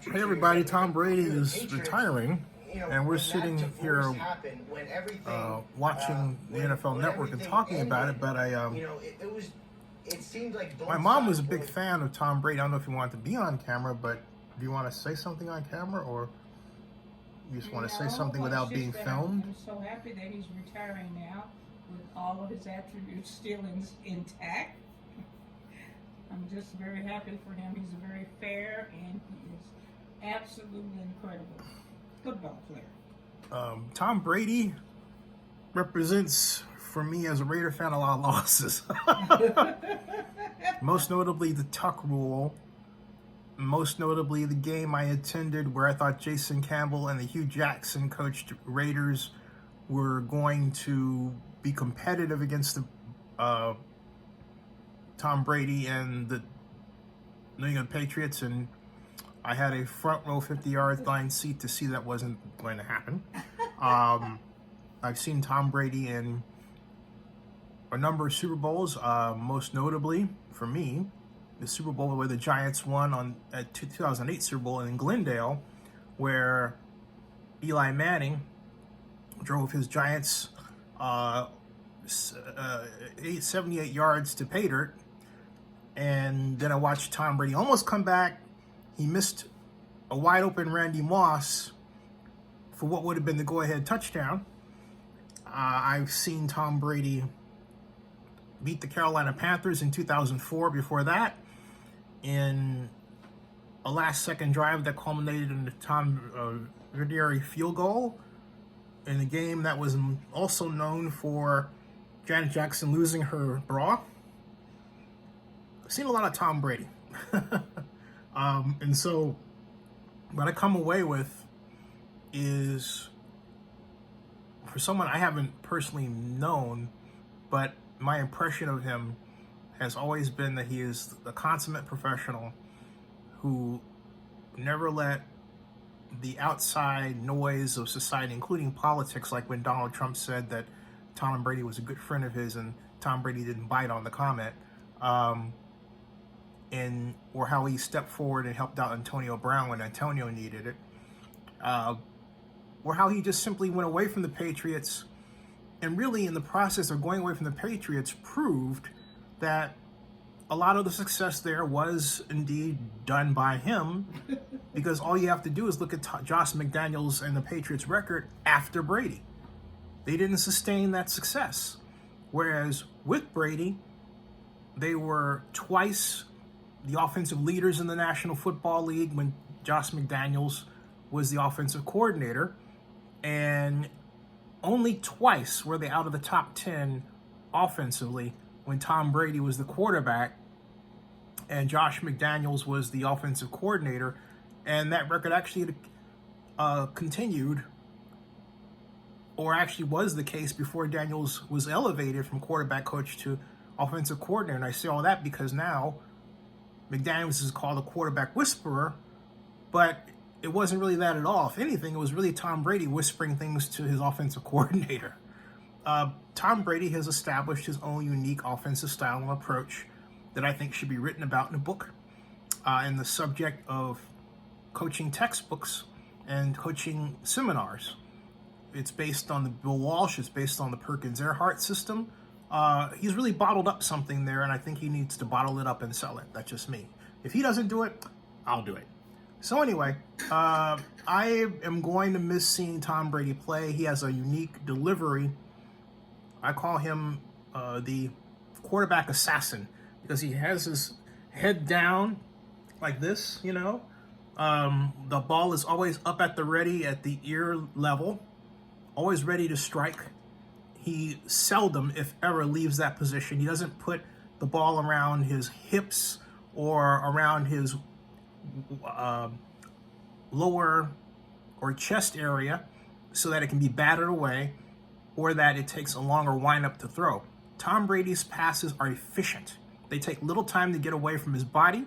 Hey everybody, Tom Brady is retiring, and we're sitting here watching the NFL Network and talking about it. But my mom was a big fan of Tom Brady. I don't know if you wanted to be on camera, but do you want to say something on camera, or you just want to say something without being filmed? I'm so happy that he's retiring now with all of his attributes still intact. I'm just very happy for him. He's very fair and he is absolutely incredible football player. Tom Brady represents, for me as a Raider fan, a lot of losses. Most notably the Tuck rule. Most notably the game I attended where I thought Jason Campbell and the Hugh Jackson coached Raiders were going to be competitive against the Tom Brady and the New England Patriots, and I had a front row 50-yard line seat to see that wasn't going to happen. I've seen Tom Brady in a number of Super Bowls, most notably for me, the Super Bowl where the Giants won at 2008 Super Bowl in Glendale, where Eli Manning drove his Giants 78 yards to pay dirt. And then I watched Tom Brady almost come back. He missed a wide open Randy Moss for what would have been the go-ahead touchdown. I've seen Tom Brady beat the Carolina Panthers in 2004 before that in a last-second drive that culminated in the Tom Vinatieri field goal in a game that was also known for Janet Jackson losing her bra. I've seen a lot of Tom Brady. And so what I come away with is, for someone I haven't personally known, but my impression of him has always been that he is a consummate professional who never let the outside noise of society, including politics, like when Donald Trump said that Tom Brady was a good friend of his and Tom Brady didn't bite on the comment, or how he stepped forward and helped out Antonio Brown when Antonio needed it, or how he just simply went away from the Patriots, and really in the process of going away from the Patriots proved that a lot of the success there was indeed done by him, because all you have to do is look at Josh McDaniels and the Patriots record after Brady. They didn't sustain that success. Whereas with Brady, they were twice the offensive leaders in the National Football League when Josh McDaniels was the offensive coordinator, and only twice were they out of the top 10 offensively when Tom Brady was the quarterback and Josh McDaniels was the offensive coordinator. And that record actually continued, or actually was the case, before Daniels was elevated from quarterback coach to offensive coordinator. And I say all that because now McDaniels is called a quarterback whisperer, but it wasn't really that at all. If anything, it was really Tom Brady whispering things to his offensive coordinator. Tom Brady has established his own unique offensive style and approach that I think should be written about in a book, and the subject of coaching textbooks and coaching seminars. It's based on the Bill Walsh, it's based on the Perkins-Earhart system. He's really bottled up something there, and I think he needs to bottle it up and sell it. That's just me. If he doesn't do it, I'll do it. So anyway, I am going to miss seeing Tom Brady play. He has a unique delivery. I call him the quarterback assassin, because he has his head down like this, you know. The ball is always up at the ready at the ear level, always ready to strike. He seldom, if ever, leaves that position. He doesn't put the ball around his hips or around his lower or chest area so that it can be batted away, or that it takes a longer windup to throw. Tom Brady's passes are efficient. They take little time to get away from his body,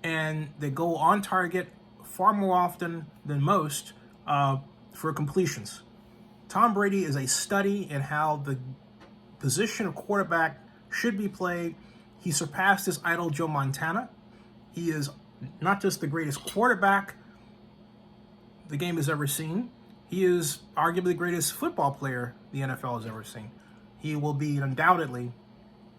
and they go on target far more often than most for completions. Tom Brady is a study in how the position of quarterback should be played. He surpassed his idol Joe Montana. He is not just the greatest quarterback, the game has ever seen. He is arguably the greatest football player the NFL has ever seen. He will be undoubtedly,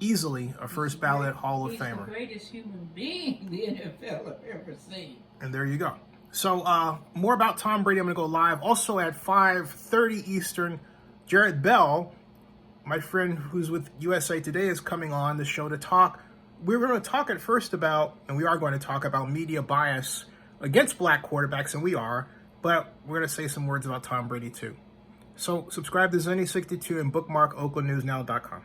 easily a first ballot Hall of Famer. He's the greatest human being the NFL have ever seen. And there you go. So more about Tom Brady. I'm going to go live. Also at 5:30 Eastern, Jared Bell, my friend who's with USA Today, is coming on the show to talk. We're going to talk at first about, and we are going to talk about media bias against black quarterbacks, and we are, but we're going to say some words about Tom Brady too. So subscribe to Zenny62 and bookmark oaklandnewsnow.com.